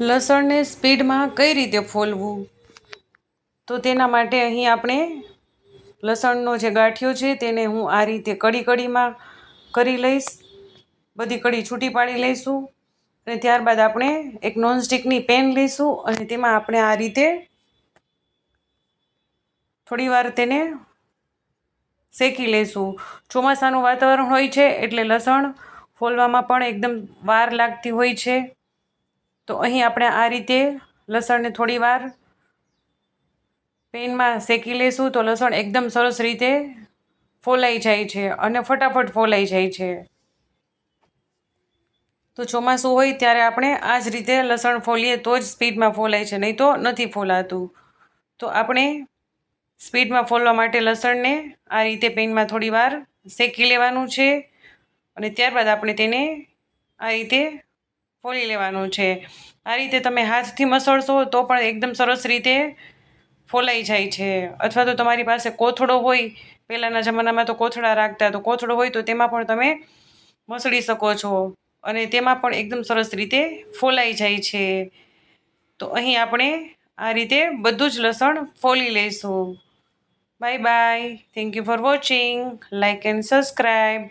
લસણને સ્પીડમાં કઈ રીતે ફોલવું, તો તેના માટે અહીં આપણે લસણનો જે ગાંઠિયો છે તેને હું આ રીતે કડીમાં કરી લઈશ. બધી કડી છૂટી પાડી લઈશું અને ત્યારબાદ આપણે એક નોનસ્ટિકની પેન લઈશું અને તેમાં આપણે આ રીતે થોડીવાર તેને શેકી લઈશું. ચોમાસાનું વાતાવરણ હોય છે એટલે લસણ ફોલવામાં પણ એકદમ વાર લાગતી હોય છે. તો અહીં આપણે આ રીતે લસણને થોડીવાર પેનમાં શેકી લઈશું તો લસણ એકદમ સરસ રીતે ફોલાઈ જાય છે અને ફટાફટ ફોલાઈ જાય છે. તો ચોમાસું હોય ત્યારે આપણે આ જ રીતે લસણ ફોલીએ તો જ સ્પીડમાં ફોલાય છે, નહીં તો નથી ફોલાતું. તો આપણે સ્પીડમાં ફોલવા માટે લસણને આ રીતે પેનમાં થોડીવાર શેકી લેવાનું છે અને ત્યારબાદ આપણે તેને આ રીતે ફોલી લેવાનું છે. આ રીતે તમે હાથથી મસળશો તો પણ એકદમ સરસ રીતે ફોલાઈ જાય છે. અથવા તો તમારી પાસે કોથળો હોય, પહેલાંના જમાનામાં તો કોથળા રાખતા, તો કોથળો હોય તો તેમાં પણ તમે મસળી શકો છો અને તેમાં પણ એકદમ સરસ રીતે ફોલાઈ જાય છે. તો અહીં આપણે આ રીતે બધું જ લસણ ફોલી લઈશું. Bye bye. Thank you for watching. Like and subscribe.